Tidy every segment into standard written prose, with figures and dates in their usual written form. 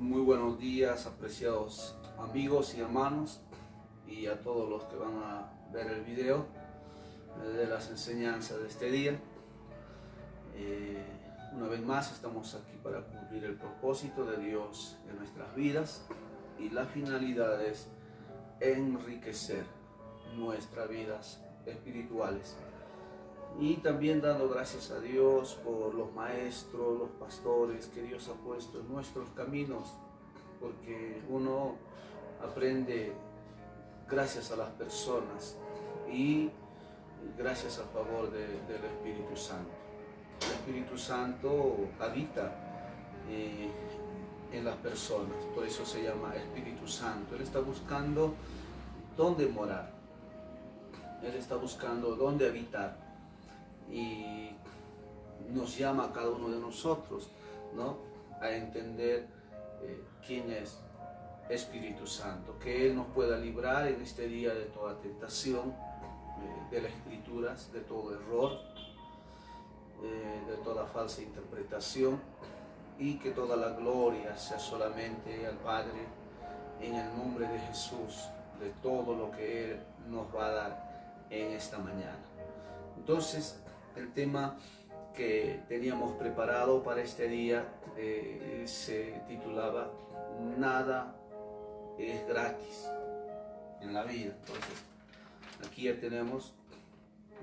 Muy buenos días, apreciados amigos y hermanos, y a todos los que van a ver el video de las enseñanzas de este día. Una vez más estamos aquí para cumplir el propósito de Dios en nuestras vidas, y la finalidad es enriquecer nuestras vidas espirituales. Y también dando gracias a Dios por los maestros, los pastores que Dios ha puesto en nuestros caminos, porque uno aprende gracias a las personas y gracias al favor del Espíritu Santo. El Espíritu Santo habita en las personas, por eso se llama Espíritu Santo. Él está buscando dónde morar, Él está buscando dónde habitar. Y nos llama a cada uno de nosotros, ¿no?, a entender quién es Espíritu Santo, que Él nos pueda librar en este día de toda tentación, de las Escrituras, de todo error, de toda falsa interpretación, y que toda la gloria sea solamente al Padre, en el nombre de Jesús, de todo lo que Él nos va a dar en esta mañana. Entonces, el tema que teníamos preparado para este día se titulaba "Nada es gratis en la vida". Entonces, aquí ya tenemos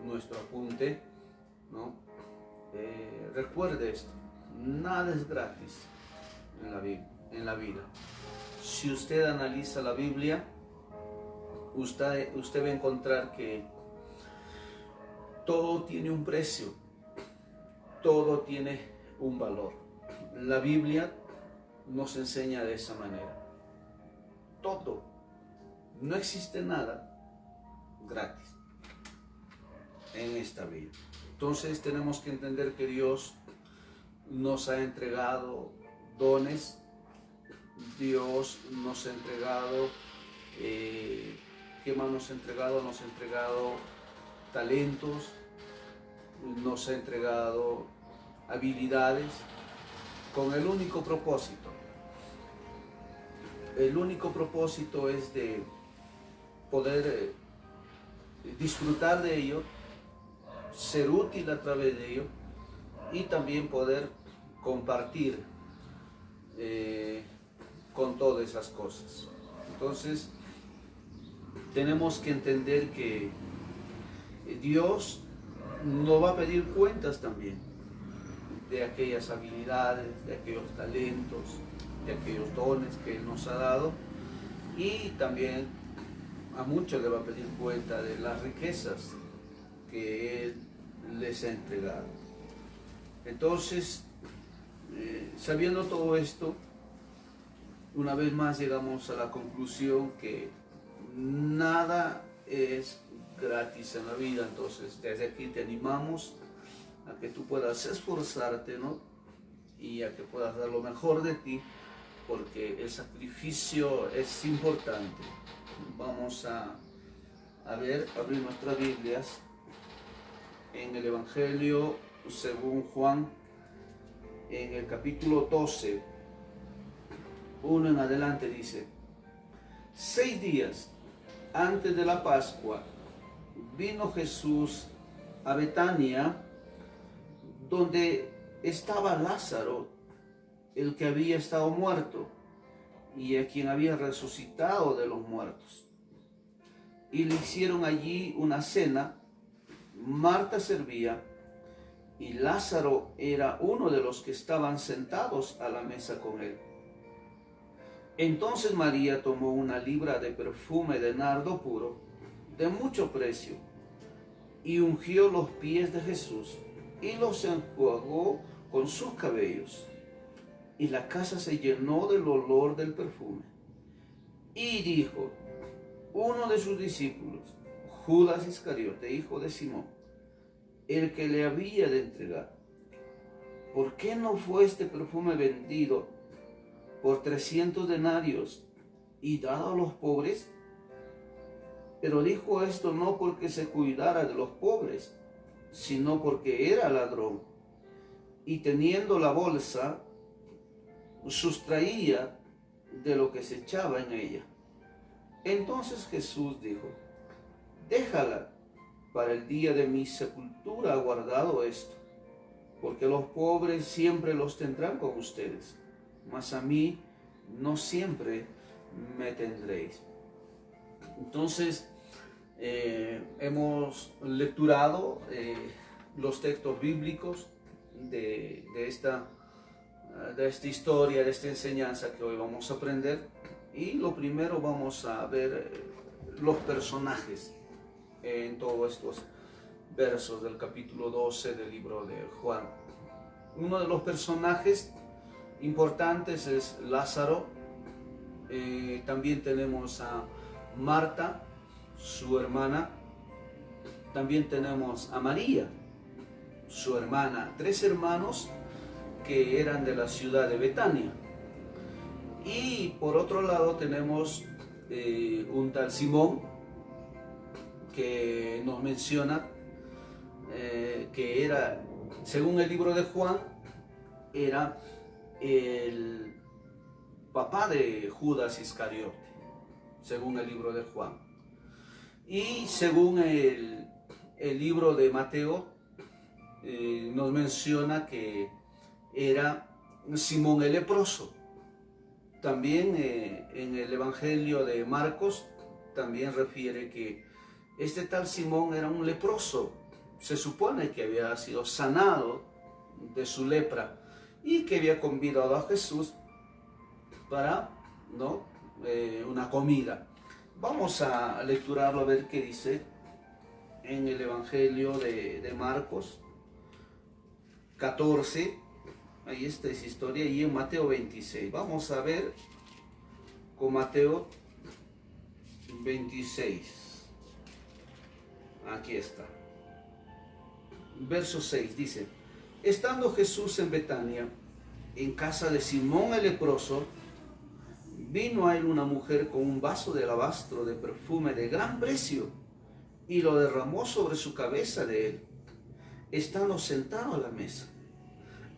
nuestro apunte, ¿no? Recuerde esto: nada es gratis en la vida. Si usted analiza la Biblia, usted va a encontrar que todo tiene un precio, todo tiene un valor. La Biblia nos enseña de esa manera. Todo, no existe nada gratis en esta vida. Entonces tenemos que entender que Dios nos ha entregado dones, Dios nos ha entregado, ¿qué más nos ha entregado? Nos ha entregado talentos, nos ha entregado habilidades, con el único propósito. El único propósito es de poder disfrutar de ello, ser útil a través de ello, y también poder compartir con todas esas cosas. Entonces, tenemos que entender que Dios nos va a pedir cuentas también de aquellas habilidades, de aquellos talentos, de aquellos dones que Él nos ha dado, y también a muchos le va a pedir cuenta de las riquezas que Él les ha entregado. Entonces, sabiendo todo esto, una vez más llegamos a la conclusión que nada es gratis en la vida. Entonces, desde aquí te animamos a que tú puedas esforzarte, ¿no?, y a que puedas dar lo mejor de ti, porque el sacrificio es importante. Vamos a abrir nuestras Biblias en el Evangelio según Juan, en el capítulo 12, 1 en adelante, dice: 6 días antes de la Pascua, vino Jesús a Betania, donde estaba Lázaro, el que había estado muerto, y a quien había resucitado de los muertos. Y le hicieron allí una cena. Marta servía, y Lázaro era uno de los que estaban sentados a la mesa con él. Entonces María tomó una libra de perfume de nardo puro, de mucho precio, y ungió los pies de Jesús, y los enjuagó con sus cabellos. Y la casa se llenó del olor del perfume. Y dijo uno de sus discípulos, Judas Iscariote, hijo de Simón, el que le había de entregar: ¿por qué no fue este perfume vendido por 300 denarios y dado a los pobres? Pero dijo esto no porque se cuidara de los pobres, sino porque era ladrón, y teniendo la bolsa, sustraía de lo que se echaba en ella. Entonces Jesús dijo: déjala, para el día de mi sepultura ha guardado esto, porque los pobres siempre los tendrán con ustedes, mas a mí no siempre me tendréis. Entonces, hemos lecturado los textos bíblicos de esta historia, de esta enseñanza que hoy vamos a aprender. Y lo primero, vamos a ver los personajes en todos estos versos del capítulo 12 del libro de Juan. Uno de los personajes importantes es Lázaro. También tenemos a Marta, su hermana. También tenemos a María, su hermana. 3 hermanos que eran de la ciudad de Betania. Y por otro lado tenemos un tal Simón, que nos menciona que era, según el libro de Juan, era el papá de Judas Iscariote, según el libro de Juan. Y según el libro de Mateo, nos menciona que era Simón el leproso. También en el Evangelio de Marcos también refiere que este tal Simón era un leproso. Se supone que había sido sanado de su lepra y que había convidado a Jesús para una comida. Vamos a lecturarlo a ver qué dice en el Evangelio de Marcos 14. Ahí está esa historia, y en Mateo 26. Vamos a ver con Mateo 26. Aquí está. Verso 6 dice: estando Jesús en Betania, en casa de Simón el leproso, vino a él una mujer con un vaso de alabastro de perfume de gran precio, y lo derramó sobre su cabeza de él, estando sentado a la mesa.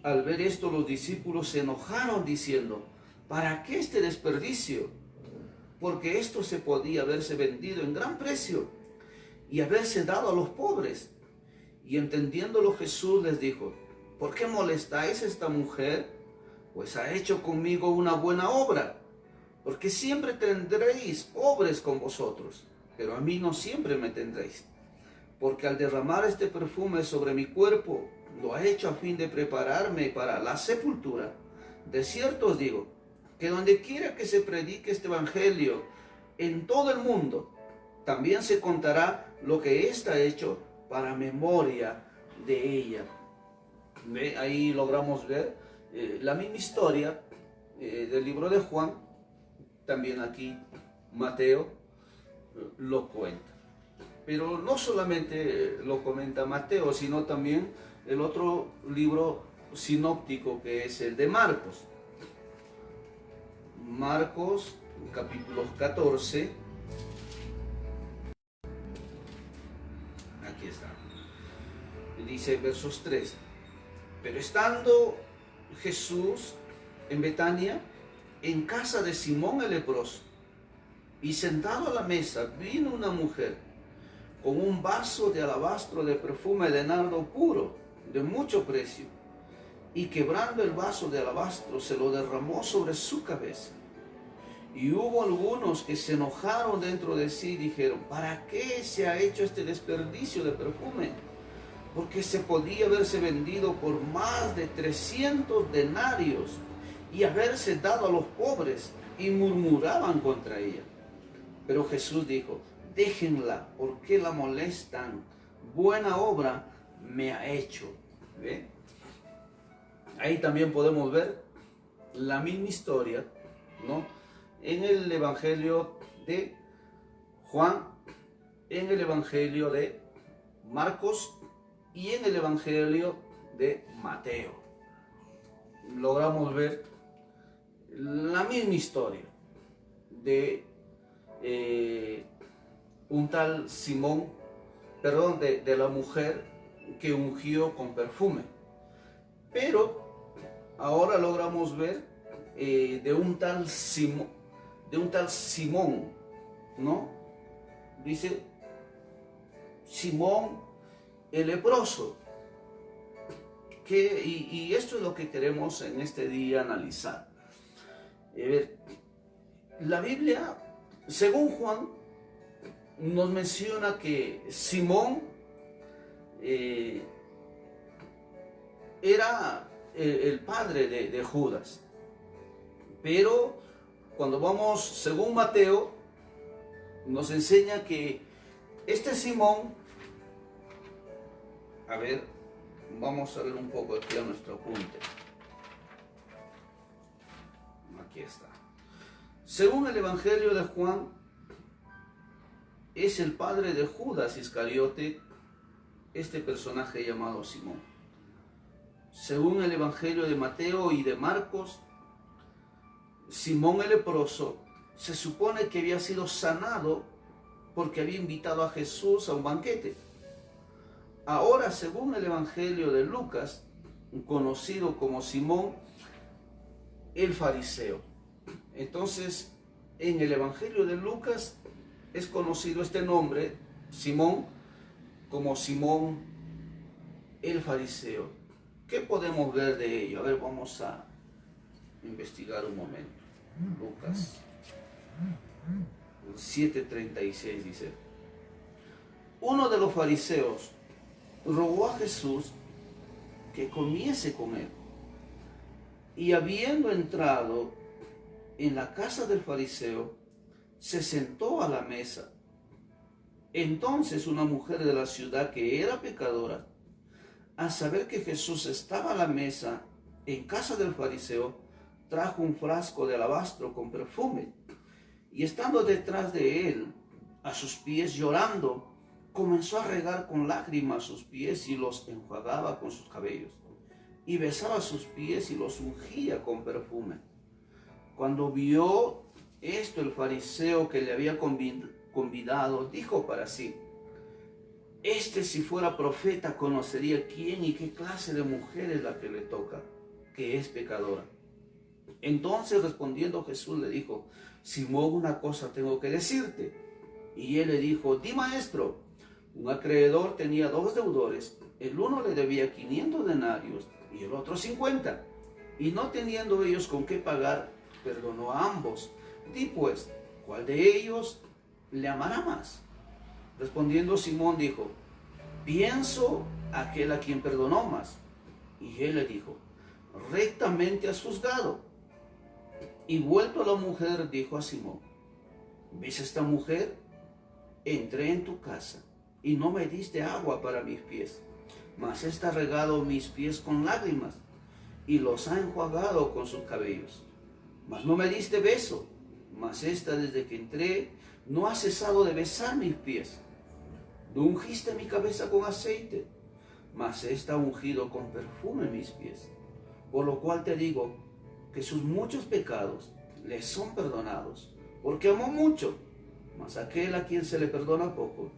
Al ver esto, los discípulos se enojaron diciendo: ¿para qué este desperdicio? Porque esto se podía haberse vendido en gran precio y haberse dado a los pobres. Y entendiéndolo, Jesús les dijo: ¿por qué molestáis a esta mujer? Pues ha hecho conmigo una buena obra. Porque siempre tendréis pobres con vosotros, pero a mí no siempre me tendréis. Porque al derramar este perfume sobre mi cuerpo, lo ha hecho a fin de prepararme para la sepultura. De cierto os digo, que donde quiera que se predique este evangelio en todo el mundo, también se contará lo que ésta ha hecho para memoria de ella. ¿Ve? Ahí logramos ver la misma historia del libro de Juan. También aquí Mateo lo cuenta. Pero no solamente lo comenta Mateo, sino también el otro libro sinóptico, que es el de Marcos. Marcos, capítulo 14. Aquí está. Dice versos 3. Pero estando Jesús en Betania, en casa de Simón el leproso, y sentado a la mesa, vino una mujer con un vaso de alabastro de perfume de nardo puro, de mucho precio, y quebrando el vaso de alabastro, se lo derramó sobre su cabeza. Y hubo algunos que se enojaron dentro de sí y dijeron: ¿para qué se ha hecho este desperdicio de perfume? Porque se podía haberse vendido por más de 300 denarios y haberse dado a los pobres. Y murmuraban contra ella. Pero Jesús dijo: déjenla, ¿por qué la molestan? Buena obra me ha hecho. ¿Ve? Ahí también podemos ver la misma historia, ¿no? En el Evangelio de Juan, en el Evangelio de Marcos y en el Evangelio de Mateo. Logramos ver la misma historia de un tal Simón, de la mujer que ungió con perfume. Pero ahora logramos ver de un tal Simón, de un tal Simón, ¿no? Dice Simón el leproso. Y esto es lo que queremos en este día analizar. La Biblia, según Juan, nos menciona que Simón era el padre de Judas. Pero cuando vamos, según Mateo, nos enseña que este Simón, vamos a ver un poco aquí a nuestro apunte. Aquí está. Según el Evangelio de Juan, es el padre de Judas Iscariote, este personaje llamado Simón. Según el Evangelio de Mateo y de Marcos, Simón el leproso se supone que había sido sanado porque había invitado a Jesús a un banquete. Ahora, según el Evangelio de Lucas, conocido como Simón el fariseo. Entonces, en el Evangelio de Lucas es conocido este nombre, Simón, como Simón el fariseo. ¿Qué podemos ver de ello? A ver, vamos a investigar un momento. Lucas 7:36 dice: uno de los fariseos rogó a Jesús que comiese con él. Y habiendo entrado en la casa del fariseo, se sentó a la mesa. Entonces una mujer de la ciudad que era pecadora, al saber que Jesús estaba a la mesa en casa del fariseo, trajo un frasco de alabastro con perfume, y estando detrás de él, a sus pies llorando, comenzó a regar con lágrimas sus pies y los enjuagaba con sus cabellos, y besaba sus pies y los ungía con perfume. Cuando vio esto el fariseo que le había convidado, dijo para sí: este, si fuera profeta, conocería quién y qué clase de mujer es la que le toca, que es pecadora. Entonces, respondiendo Jesús, le dijo: Simón, una cosa tengo que decirte. Y él le dijo: di, maestro. Un acreedor tenía 2 deudores. El uno le debía 500 denarios y el otro 50. Y no teniendo ellos con qué pagar, perdonó a ambos. Di pues, ¿cuál de ellos le amará más? Respondiendo Simón dijo: pienso aquel a quien perdonó más. Y él le dijo: rectamente has juzgado. Y vuelto a la mujer, dijo a Simón: ¿ves esta mujer? Entré en tu casa y no me diste agua para mis pies, mas ésta ha regado mis pies con lágrimas y los ha enjuagado con sus cabellos. Mas no me diste beso, mas ésta desde que entré no ha cesado de besar mis pies. No ungiste mi cabeza con aceite, mas ésta ha ungido con perfume mis pies. Por lo cual te digo que sus muchos pecados le son perdonados, porque amó mucho. Mas aquel a quien se le perdona poco,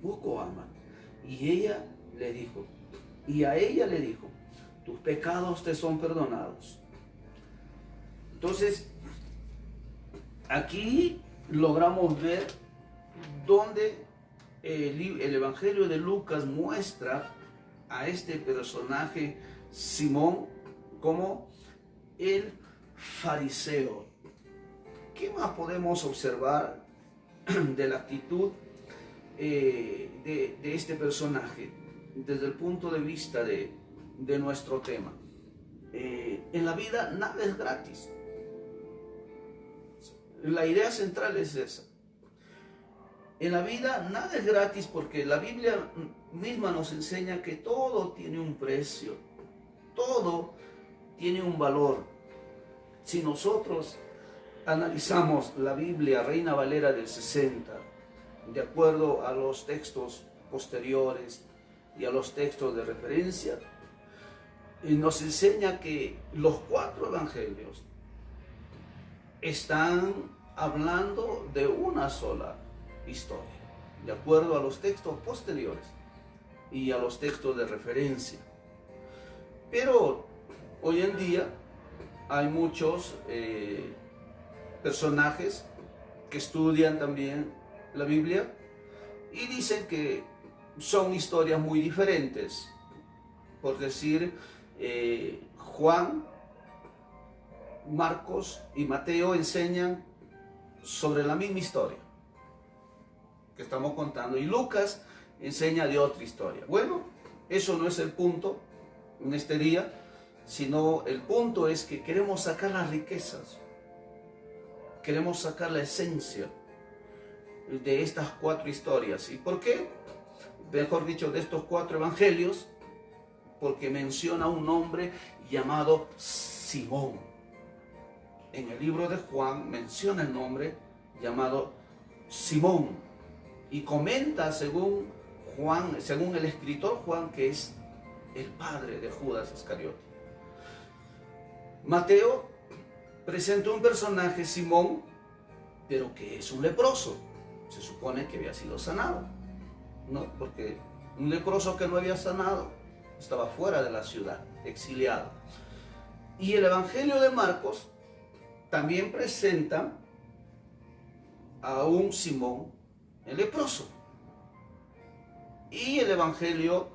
poco ama. Y a ella le dijo: tus pecados te son perdonados. Entonces, aquí logramos ver donde el Evangelio de Lucas muestra a este personaje Simón como el fariseo. ¿Qué más podemos observar de la actitud de este personaje desde el punto de vista de nuestro tema? En la vida nada es gratis. La idea central es esa. En la vida nada es gratis, porque la Biblia misma nos enseña que todo tiene un precio, todo tiene un valor. Si nosotros analizamos la Biblia Reina Valera del 60, de acuerdo a los textos posteriores y a los textos de referencia, nos enseña que los 4 evangelios están hablando de una sola historia, de acuerdo a los textos posteriores y a los textos de referencia. Pero hoy en día hay muchos personajes que estudian también la Biblia y dicen que son historias muy diferentes. Por decir, Juan, Marcos y Mateo enseñan sobre la misma historia que estamos contando, y Lucas enseña de otra historia. Bueno, eso no es el punto en este día, sino el punto es que queremos sacar las riquezas, queremos sacar la esencia de estas 4 historias. ¿Y por qué? Mejor dicho, de estos 4 evangelios, porque menciona un hombre llamado Simón. En el libro de Juan menciona el nombre llamado Simón y comenta según Juan, según el escritor Juan, que es el padre de Judas Iscariote. Mateo presenta un personaje, Simón, pero que es un leproso. Se supone que había sido sanado, ¿no? Porque un leproso que no había sanado estaba fuera de la ciudad, exiliado. Y el Evangelio de Marcos también presenta a un Simón el leproso. Y el Evangelio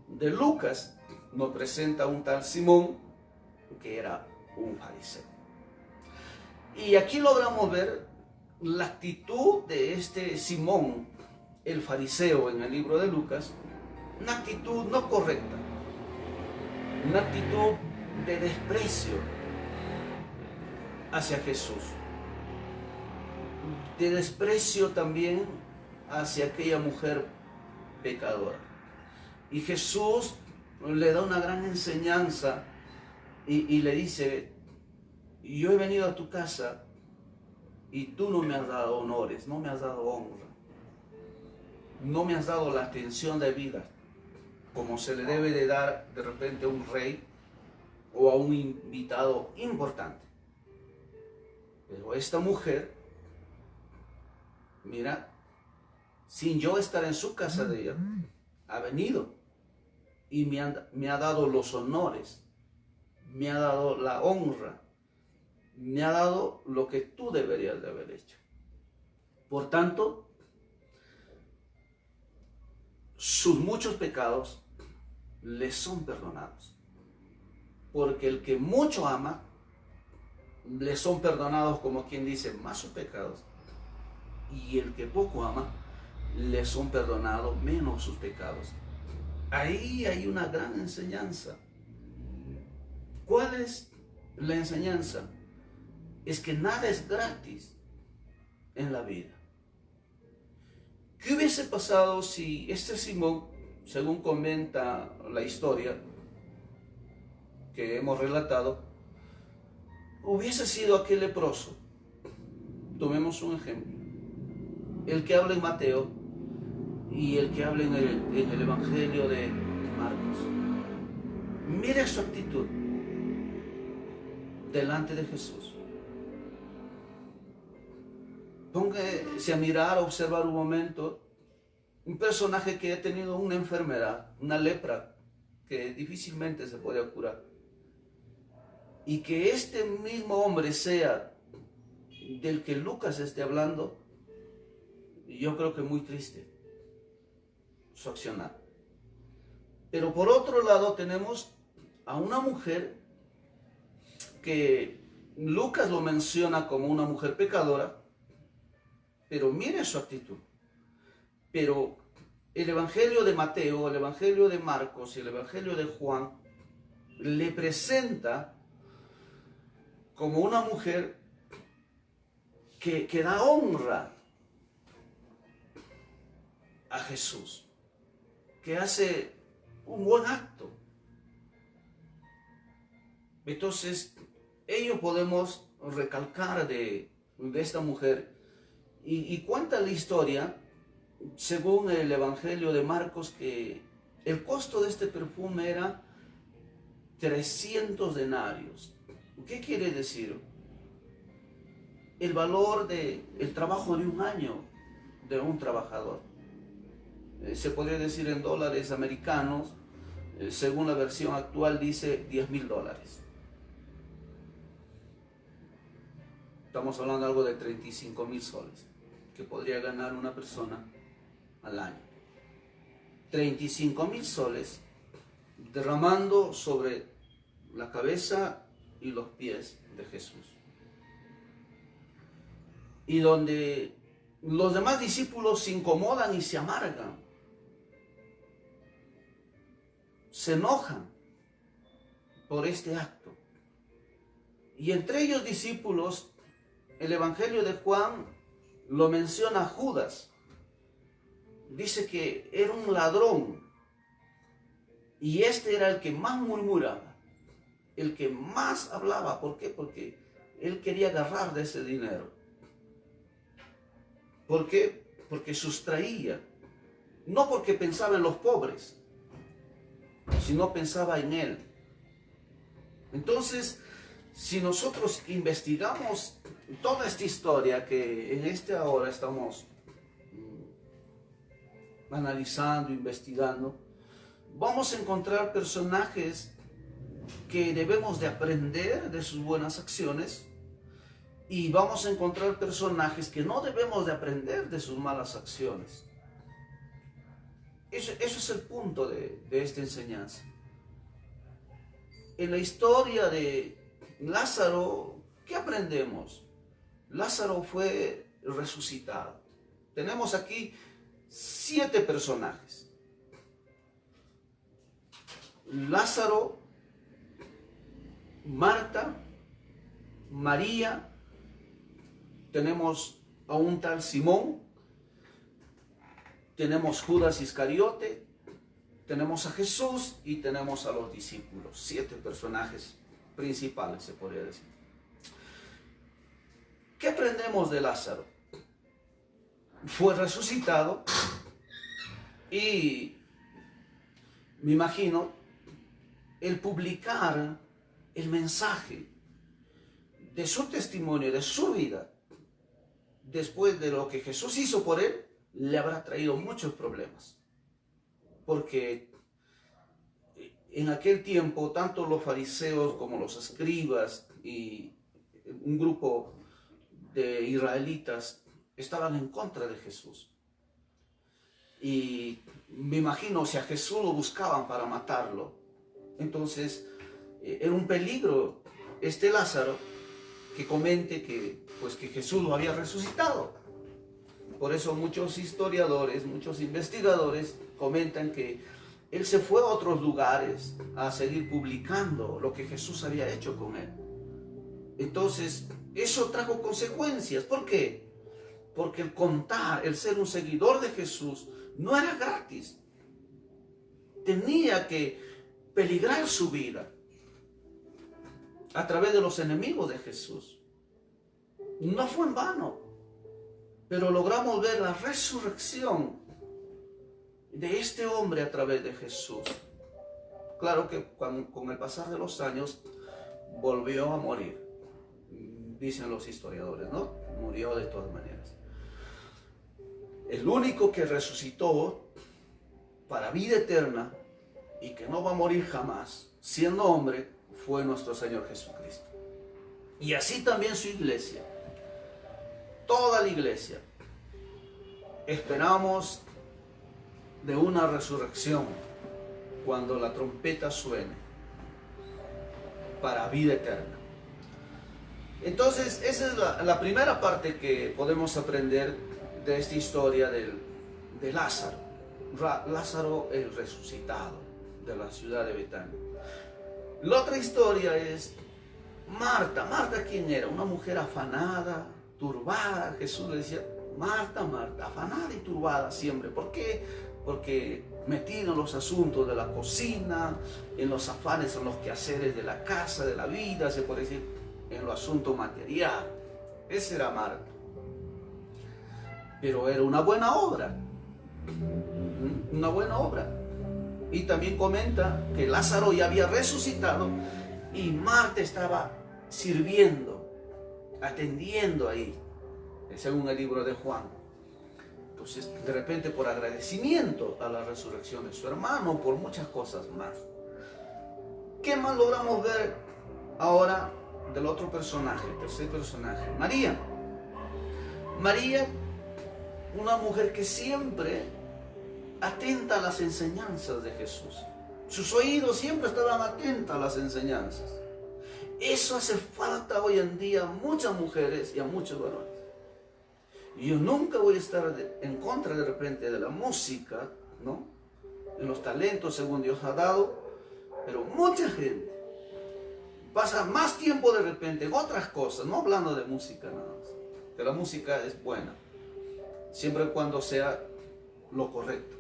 de Lucas nos presenta a un tal Simón que era un fariseo. Y aquí logramos ver la actitud de este Simón, el fariseo, en el libro de Lucas, una actitud no correcta, una actitud de desprecio hacia Jesús, de desprecio también hacia aquella mujer pecadora. Y Jesús le da una gran enseñanza y le dice: yo he venido a tu casa y tú no me has dado honores, no me has dado honra, no me has dado la atención de vida como se le debe de dar de repente a un rey o a un invitado importante. Pero esta mujer, mira, sin yo estar en su casa de ella, ha venido y me ha dado los honores, me ha dado la honra, me ha dado lo que tú deberías de haber hecho. Por tanto, sus muchos pecados le son perdonados, porque el que mucho ama, le son perdonados, como quien dice, más sus pecados, y el que poco ama, le son perdonados menos sus pecados. Ahí hay una gran enseñanza. ¿Cuál es la enseñanza? Es que nada es gratis en la vida. ¿Qué hubiese pasado si este Simón, según comenta la historia que hemos relatado, hubiese sido aquel leproso? Tomemos un ejemplo. El que habla en Mateo y el que habla en el Evangelio de Marcos. Mira su actitud delante de Jesús. Póngase a mirar, a observar un momento un personaje que ha tenido una enfermedad, una lepra, que difícilmente se puede curar. Y que este mismo hombre sea del que Lucas esté hablando, yo creo que muy triste su accionar. Pero por otro lado tenemos a una mujer que Lucas lo menciona como una mujer pecadora, pero mire su actitud. Pero el Evangelio de Mateo, el Evangelio de Marcos y el Evangelio de Juan le presenta como una mujer que da honra a Jesús, que hace un buen acto. Entonces, ello podemos recalcar de esta mujer y cuenta la historia, según el Evangelio de Marcos, que el costo de este perfume era 300 denarios. ¿Qué quiere decir? El valor del trabajo de un año de un trabajador. Se podría decir en dólares americanos, según la versión actual dice $10,000. Estamos hablando de algo de 35,000 soles. que podría ganar una persona al año. 35,000 soles derramando sobre la cabeza y los pies de Jesús. Y donde los demás discípulos se incomodan y se amargan, se enojan por este acto. Y entre ellos discípulos, el Evangelio de Juan lo menciona Judas. Dice que era un ladrón y este era el que más murmuraba, el que más hablaba. ¿Por qué? Porque él quería agarrar de ese dinero. ¿Por qué? Porque sustraía, no porque pensaba en los pobres, sino pensaba en él. Entonces, si nosotros investigamos toda esta historia que en esta hora estamos analizando, investigando, vamos a encontrar personajes que debemos de aprender de sus buenas acciones y vamos a encontrar personajes que no debemos de aprender de sus malas acciones. Eso es el punto de esta enseñanza. En la historia de Lázaro, ¿qué aprendemos? Lázaro fue resucitado. Tenemos aquí 7 personajes. Lázaro, Marta, María, tenemos a un tal Simón, tenemos Judas Iscariote, tenemos a Jesús y tenemos a los discípulos. 7 personajes principales, se podría decir. ¿Qué aprendemos de Lázaro? Fue resucitado y me imagino el publicar el mensaje de su testimonio, de su vida, después de lo que Jesús hizo por él, le habrá traído muchos problemas. Porque en aquel tiempo, tanto los fariseos como los escribas y un grupo de israelitas estaban en contra de Jesús. Y me imagino, si a Jesús lo buscaban para matarlo, entonces era un peligro este Lázaro que comente que Jesús lo había resucitado. Por eso muchos historiadores, muchos investigadores comentan que él se fue a otros lugares a seguir publicando lo que Jesús había hecho con él. Entonces, eso trajo consecuencias. ¿Por qué? Porque el contar, el ser un seguidor de Jesús, no era gratis. Tenía que peligrar su vida a través de los enemigos de Jesús. No fue en vano, pero logramos ver la resurrección de este hombre a través de Jesús. Claro que con el pasar de los años volvió a morir, dicen los historiadores, ¿no? Murió de todas maneras. El único que resucitó para vida eterna y que no va a morir jamás, siendo hombre, fue nuestro Señor Jesucristo. Y así también su iglesia. Toda la iglesia. Esperamos de una resurrección cuando la trompeta suene para vida eterna. Entonces, esa es la primera parte que podemos aprender de esta historia de Lázaro. Lázaro el resucitado de la ciudad de Betania. La otra historia es Marta. Marta, ¿quién era? Una mujer afanada, turbada. Jesús le decía, Marta, Marta, afanada y turbada siempre. ¿Por qué? Porque metida en los asuntos de la cocina, en los afanes, en los quehaceres de la casa, de la vida, se puede decir, en lo asunto material. Esa era Marta. Pero era una buena obra. Una buena obra. Y también comenta que Lázaro ya había resucitado y Marta estaba sirviendo, atendiendo ahí, según el libro de Juan. Entonces, de repente, por agradecimiento a la resurrección de su hermano, por muchas cosas más. ¿Qué más logramos ver ahora del otro personaje, el tercer personaje? María. María una mujer que siempre atenta a las enseñanzas de Jesús. Sus oídos siempre estaban atentos a las enseñanzas. Eso hace falta hoy en día a muchas mujeres y a muchos varones. Y yo nunca voy a estar en contra de repente de la música, ¿no? De los talentos según Dios ha dado, pero mucha gente pasa más tiempo de repente en otras cosas, no hablando de música nada más, que la música es buena, siempre y cuando sea lo correcto.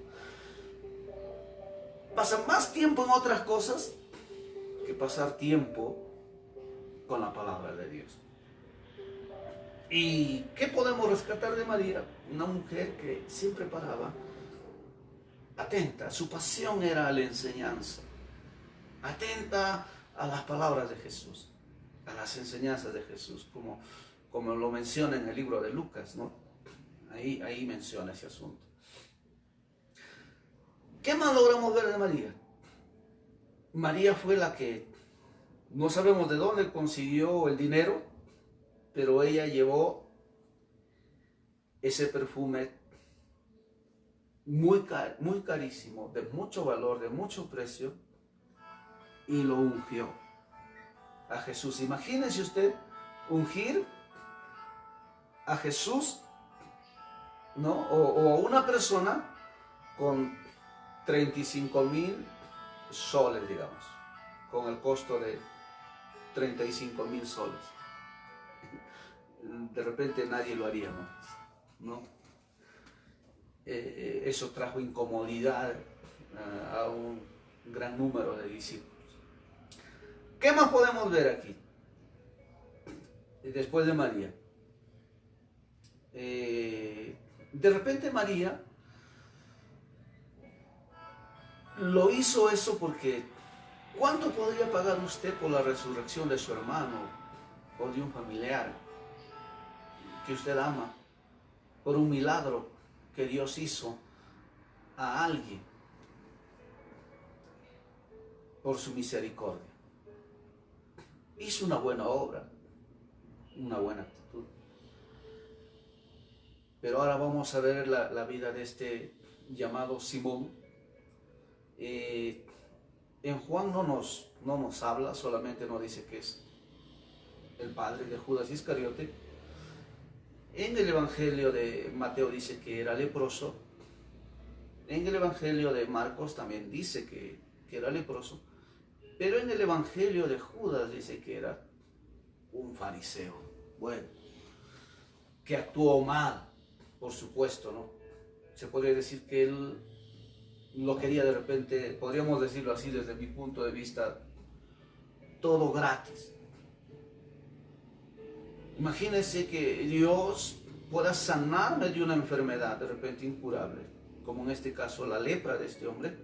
Pasa más tiempo en otras cosas que pasar tiempo con la palabra de Dios. ¿Y qué podemos rescatar de María? Una mujer que siempre paraba atenta, su pasión era la enseñanza, atenta a las palabras de Jesús, a las enseñanzas de Jesús, como lo menciona en el libro de Lucas, ¿no? Ahí menciona ese asunto. ¿Qué más logramos ver de María? María fue la que, no sabemos de dónde consiguió el dinero, pero ella llevó ese perfume muy carísimo, de mucho valor, de mucho precio, y lo ungió a Jesús. Imagínense usted ungir a Jesús, ¿no? O a una persona con 35,000 soles, digamos, con el costo de 35,000 soles. De repente nadie lo haría, ¿no? Eso trajo incomodidad a un gran número de discípulos. ¿Qué más podemos ver aquí? Después de María. De repente María lo hizo eso porque ¿cuánto podría pagar usted por la resurrección de su hermano o de un familiar que usted ama, por un milagro que Dios hizo a alguien, por su misericordia? Hizo una buena obra, una buena actitud. Pero ahora vamos a ver la vida de este llamado Simón. En Juan no nos habla, solamente nos dice que es el padre de Judas Iscariote. En el Evangelio de Mateo dice que era leproso. En el Evangelio de Marcos también dice que era leproso. Pero en el Evangelio de Judas dice que era un fariseo. Bueno, que actuó mal, por supuesto, ¿no? Se podría decir que él lo quería de repente, podríamos decirlo así desde mi punto de vista, todo gratis. Imagínense que Dios pueda sanarme de una enfermedad de repente incurable, como en este caso la lepra de este hombre,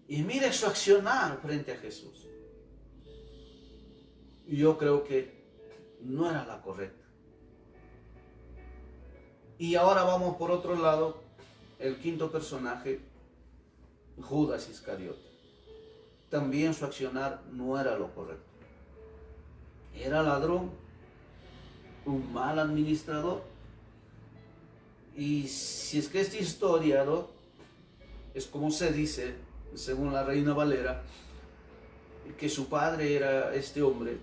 y mire su accionar frente a Jesús. Yo creo que no era la correcta. Y ahora vamos por otro lado, el quinto personaje, Judas Iscariote. También su accionar no era lo correcto. Era ladrón, un mal administrador. Y si es que esta historia, ¿no?, es como se dice, según la Reina Valera, que su padre era este hombre,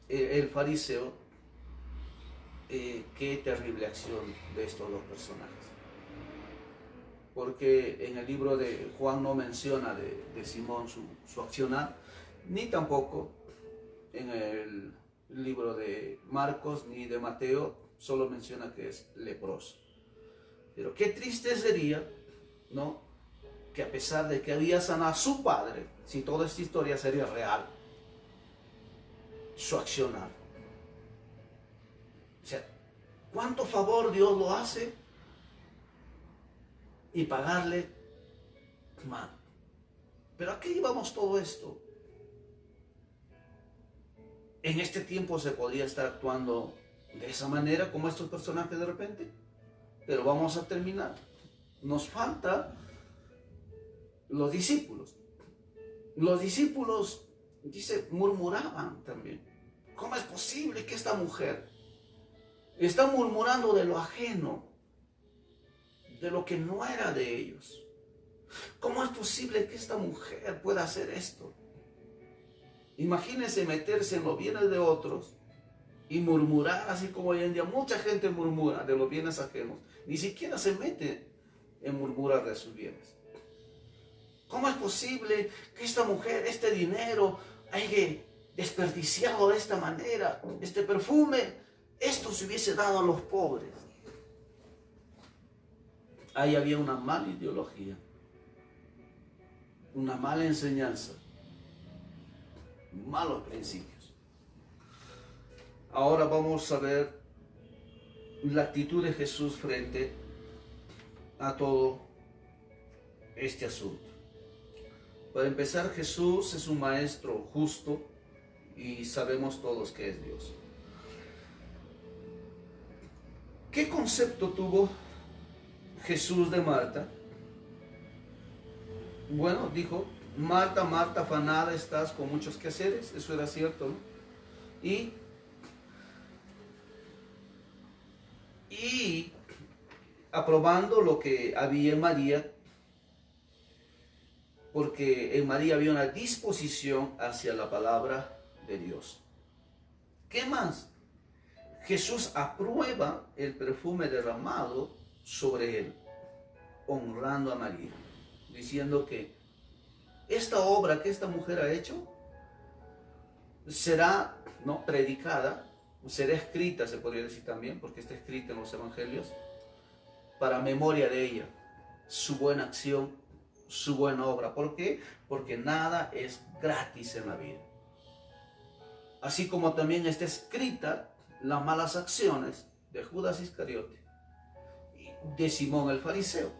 el fariseo, qué terrible acción de estos dos personajes. Porque en el libro de Juan no menciona de Simón su accionar, ni tampoco en el libro de Marcos ni de Mateo, solo menciona que es leproso. Pero qué triste sería, ¿no?, que a pesar de que había sanado a su padre, si toda esta historia sería real, su accionar. O sea, ¿cuánto favor Dios lo hace? Y pagarle mal. Pero ¿a qué íbamos todo esto? En este tiempo se podría estar actuando de esa manera, como estos personajes de repente. Pero vamos a terminar. Nos falta los discípulos. Los discípulos, dice, murmuraban también. ¿Cómo es posible que esta mujer está murmurando de lo ajeno? de lo que no era de ellos. ¿Cómo es posible que esta mujer pueda hacer esto? Imagínense meterse en los bienes de otros y murmurar, así como hoy en día mucha gente murmura de los bienes ajenos. Ni siquiera se mete en murmurar de sus bienes. ¿Cómo es posible que esta mujer, este dinero, haya desperdiciado de esta manera? Este perfume, esto se hubiese dado a los pobres. Ahí había una mala ideología, una mala enseñanza, malos principios. Ahora vamos a ver la actitud de Jesús frente a todo este asunto. Para empezar, Jesús es un maestro justo y sabemos todos que es Dios. ¿Qué concepto tuvo Jesús de Marta? Bueno, dijo: Marta, Marta, afanada estás con muchos quehaceres. Eso era cierto, ¿no? Y aprobando lo que había en María, porque en María había una disposición hacia la palabra de Dios. ¿Qué más? Jesús aprueba el perfume derramado sobre él, honrando a María, diciendo que esta obra que esta mujer ha hecho será, ¿no?, predicada, será escrita, se podría decir también, porque está escrita en los evangelios, para memoria de ella, su buena acción, su buena obra. ¿Por qué? Porque nada es gratis en la vida. Así como también está escrita las malas acciones de Judas Iscariote y de Simón el fariseo.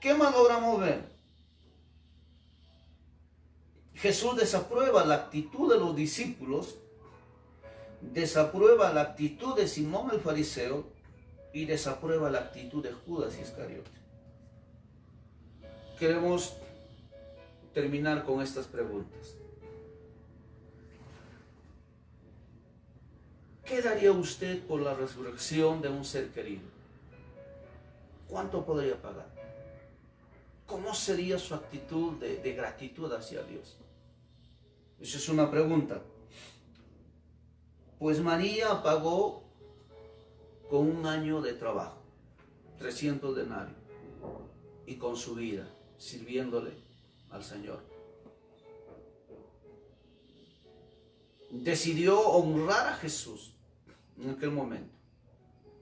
¿Qué más logramos ver? Jesús desaprueba la actitud de los discípulos, desaprueba la actitud de Simón el fariseo y desaprueba la actitud de Judas Iscariote. Queremos terminar con estas preguntas. ¿Qué daría usted por la resurrección de un ser querido? ¿Cuánto podría pagar? ¿Cómo sería su actitud de gratitud hacia Dios? Esa es una pregunta. Pues María pagó con un año de trabajo, 300 denarios, y con su vida, sirviéndole al Señor. Decidió honrar a Jesús en aquel momento,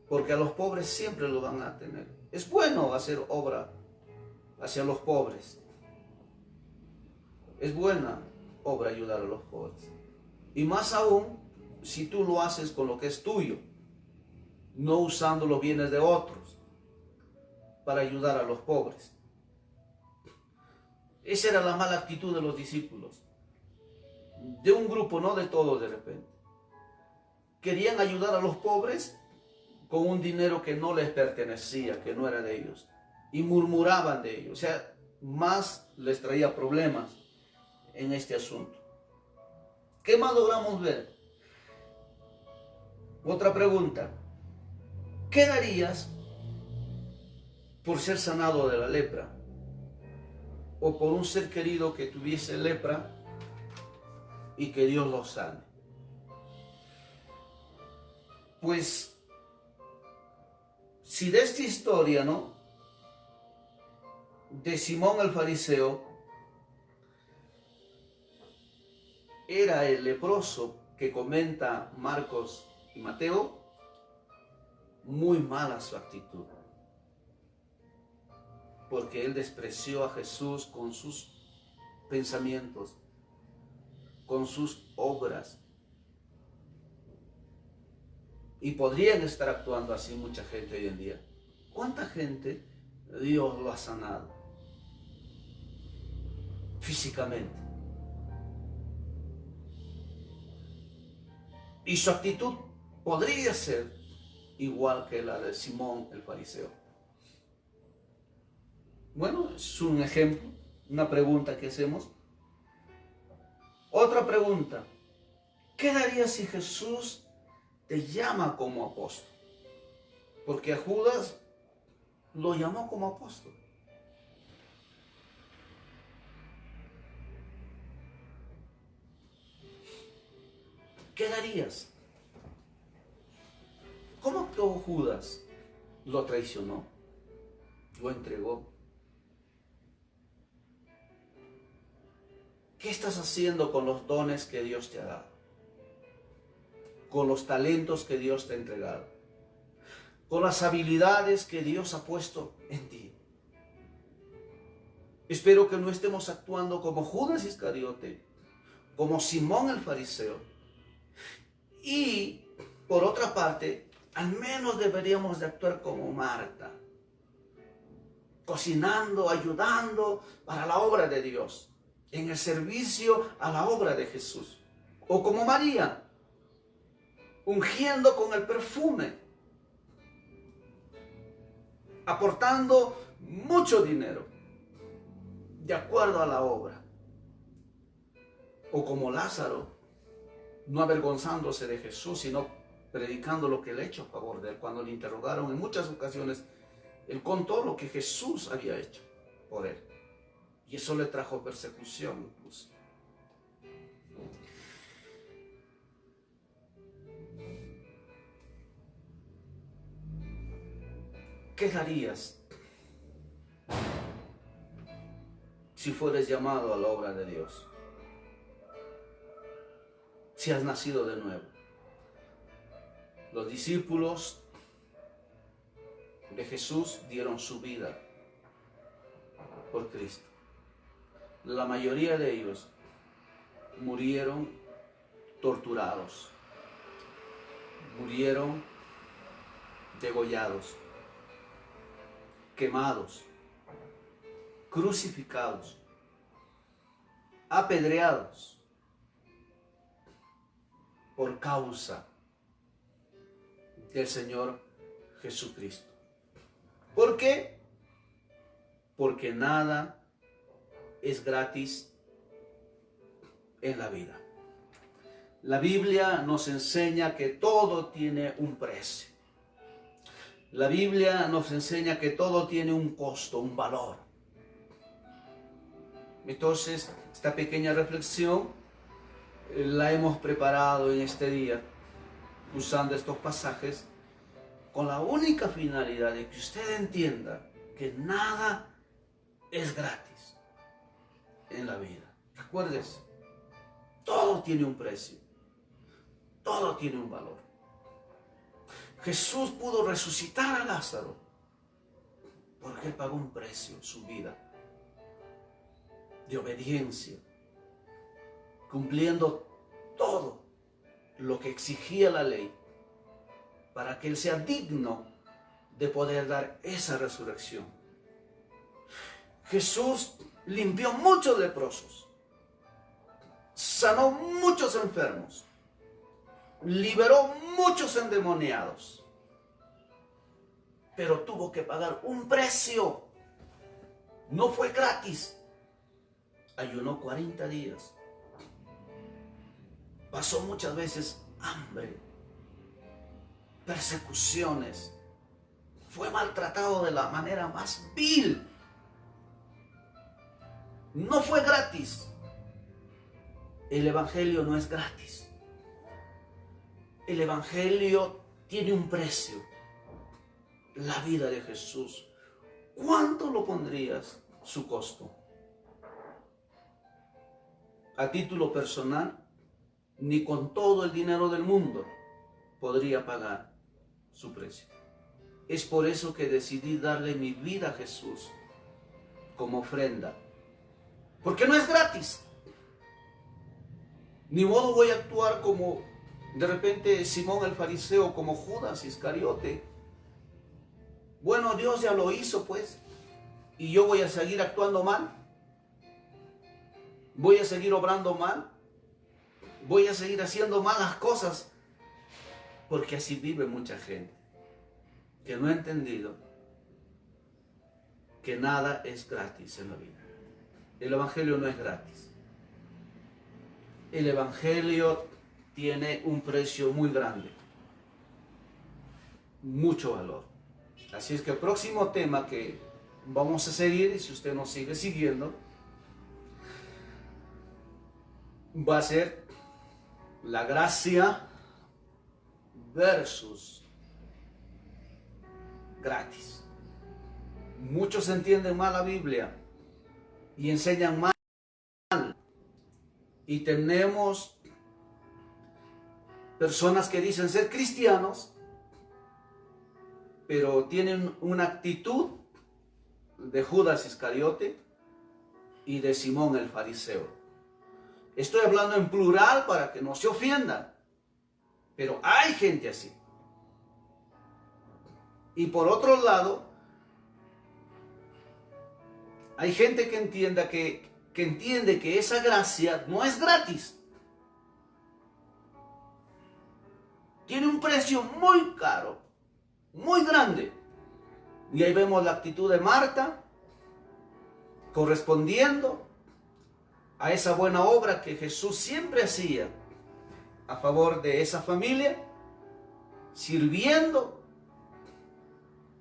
porque a los pobres siempre lo van a tener. Es bueno hacer obra hacia los pobres. Es buena obra ayudar a los pobres. Y más aún si tú lo haces con lo que es tuyo, no usando los bienes de otros para ayudar a los pobres. Esa era la mala actitud de los discípulos. De un grupo, no de todos de repente. Querían ayudar a los pobres con un dinero que no les pertenecía, que no era de ellos. Y murmuraban de ellos. O sea, más les traía problemas en este asunto. ¿Qué más logramos ver? Otra pregunta. ¿Qué darías por ser sanado de la lepra? O por un ser querido que tuviese lepra y que Dios lo sane. Pues, si de esta historia, ¿no?, de Simón el fariseo, era el leproso que comenta Marcos y Mateo, muy mala su actitud, porque él despreció a Jesús con sus pensamientos, con sus obras. Y podrían estar actuando así mucha gente hoy en día. ¿Cuánta gente Dios lo ha sanado físicamente? Y su actitud podría ser igual que la de Simón el fariseo. Bueno, es un ejemplo, una pregunta que hacemos. Otra pregunta. ¿Qué darías si Jesús te llama como apóstol? porque a Judas lo llamó como apóstol. ¿Qué darías? ¿Cómo actuó Judas? Lo traicionó, lo entregó. ¿Qué estás haciendo con los dones que Dios te ha dado? Con los talentos que Dios te ha entregado, con las habilidades que Dios ha puesto en ti. Espero que no estemos actuando como Judas Iscariote, como Simón el fariseo. Y por otra parte, al menos deberíamos de actuar como Marta, cocinando, ayudando para la obra de Dios, en el servicio a la obra de Jesús. O como María, ungiendo con el perfume, aportando mucho dinero de acuerdo a la obra. O como Lázaro, no avergonzándose de Jesús, sino predicando lo que él ha hecho a favor de él. Cuando le interrogaron en muchas ocasiones, él contó lo que Jesús había hecho por él. Y eso le trajo persecución incluso. ¿Qué darías si fueres llamado a la obra de Dios? Si has nacido de nuevo. Los discípulos de Jesús dieron su vida por Cristo. La mayoría de ellos murieron torturados, murieron degollados, quemados, crucificados, apedreados por causa del Señor Jesucristo. ¿Por qué? Porque nada es gratis en la vida. La Biblia nos enseña que todo tiene un precio. La Biblia nos enseña que todo tiene un costo, un valor. Entonces, esta pequeña reflexión la hemos preparado en este día, usando estos pasajes, con la única finalidad de que usted entienda que nada es gratis en la vida. Recuérdese, todo tiene un precio, todo tiene un valor. Jesús pudo resucitar a Lázaro porque él pagó un precio, su vida de obediencia, cumpliendo todo lo que exigía la ley para que él sea digno de poder dar esa resurrección. Jesús limpió muchos leprosos, sanó muchos enfermos, liberó muchos endemoniados, pero tuvo que pagar un precio. No fue gratis. Ayunó 40 días. Pasó muchas veces hambre, persecuciones. Fue maltratado de la manera más vil. No fue gratis. El Evangelio no es gratis. El Evangelio tiene un precio. La vida de Jesús. ¿Cuánto lo pondrías su costo? A título personal, ni con todo el dinero del mundo podría pagar su precio. Es por eso que decidí darle mi vida a Jesús como ofrenda. Porque no es gratis. Ni modo voy a actuar como de repente Simón el fariseo, como Judas Iscariote. Bueno, Dios ya lo hizo pues, y yo voy a seguir actuando mal. Voy a seguir obrando mal. Voy a seguir haciendo malas cosas. Porque así vive mucha gente que no ha entendido que nada es gratis en la vida. El Evangelio no es gratis. El Evangelio tiene un precio muy grande, mucho valor. Así es que el próximo tema que vamos a seguir, y si usted nos sigue siguiendo, va a ser la gracia versus gratis. Muchos entienden mal la Biblia y enseñan mal. Y tenemos personas que dicen ser cristianos, pero tienen una actitud de Judas Iscariote y de Simón el fariseo. Estoy hablando en plural para que no se ofendan, pero hay gente así. Y por otro lado, hay gente que entiende que esa gracia no es gratis. Tiene un precio muy caro, muy grande. Y ahí vemos la actitud de Marta, correspondiendo a esa buena obra que Jesús siempre hacía a favor de esa familia, sirviendo,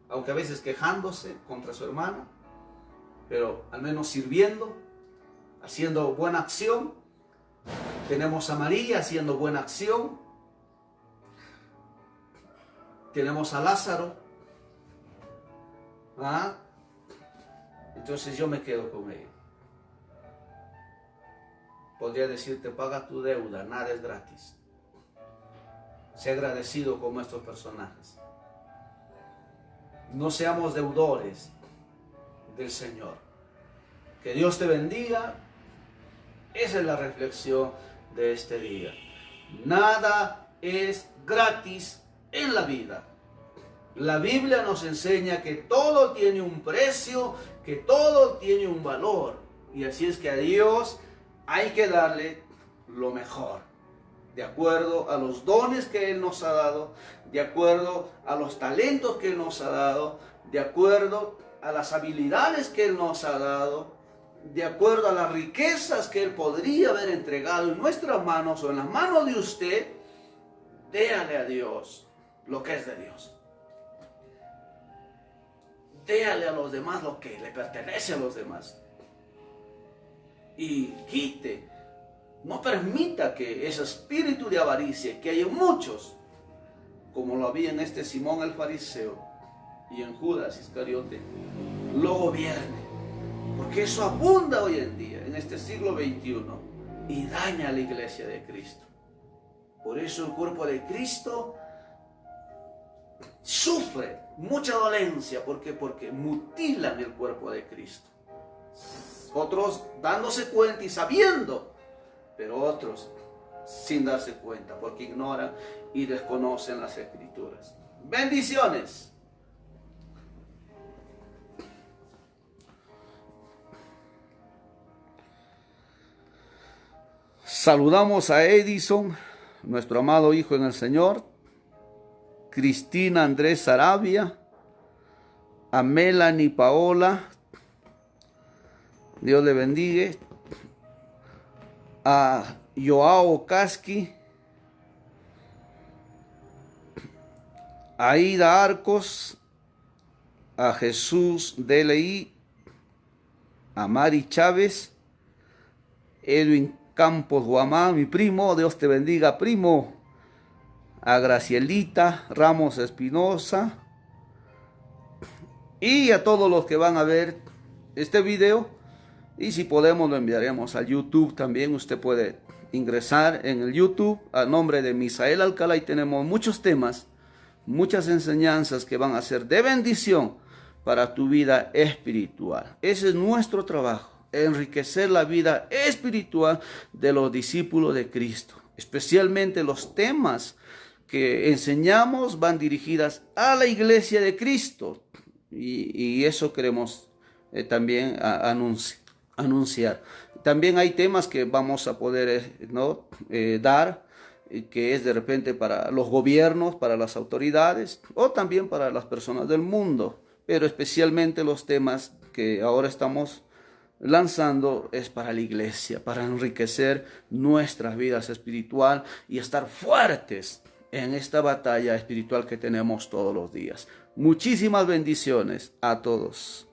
aunque a veces quejándose contra su hermana, pero al menos sirviendo, haciendo buena acción. Tenemos a María haciendo buena acción. Tenemos a Lázaro. Entonces yo me quedo con ella. Podría decirte, paga tu deuda, nada es gratis. Sé agradecido como estos personajes. No seamos deudores del Señor. Que Dios te bendiga. Esa es la reflexión de este día. Nada es gratis en la vida. La Biblia nos enseña que todo tiene un precio, que todo tiene un valor. Y así es que a Dios hay que darle lo mejor, de acuerdo a los dones que Él nos ha dado, de acuerdo a los talentos que Él nos ha dado, de acuerdo a las habilidades que Él nos ha dado, de acuerdo a las riquezas que Él podría haber entregado en nuestras manos o en las manos de usted. Déale a Dios lo que es de Dios. Déale a los demás lo que le pertenece a los demás. Y quite, no permita que ese espíritu de avaricia que hay en muchos, como lo había en este Simón el fariseo y en Judas Iscariote, lo gobierne. Porque eso abunda hoy en día, en este siglo XXI, y daña a la iglesia de Cristo. Por eso el cuerpo de Cristo sufre mucha dolencia. ¿Por qué? Porque mutilan el cuerpo de Cristo. Otros dándose cuenta y sabiendo, pero otros sin darse cuenta, porque ignoran y desconocen las Escrituras. Bendiciones. Saludamos a Edison, nuestro amado hijo en el Señor, Cristina Andrés Sarabia, a Melanie Paola, Dios le bendiga, a Joao Casqui, a Aida Arcos, a Jesús DLI, a Mari Chávez, Edwin Campos Guamán, mi primo, Dios te bendiga, primo, a Gracielita Ramos Espinosa y a todos los que van a ver este video. Y si podemos lo enviaremos al YouTube también. Usted puede ingresar en el YouTube a nombre de Misael Alcalá y tenemos muchos temas, muchas enseñanzas que van a ser de bendición para tu vida espiritual. Ese es nuestro trabajo, enriquecer la vida espiritual de los discípulos de Cristo. Especialmente los temas que enseñamos van dirigidas a la iglesia de Cristo. Y eso queremos también anunciar. También hay temas que vamos a poder dar, que es de repente para los gobiernos, para las autoridades o también para las personas del mundo. Pero especialmente los temas que ahora estamos lanzando es para la iglesia, para enriquecer nuestras vidas espiritual y estar fuertes en esta batalla espiritual que tenemos todos los días. Muchísimas bendiciones a todos.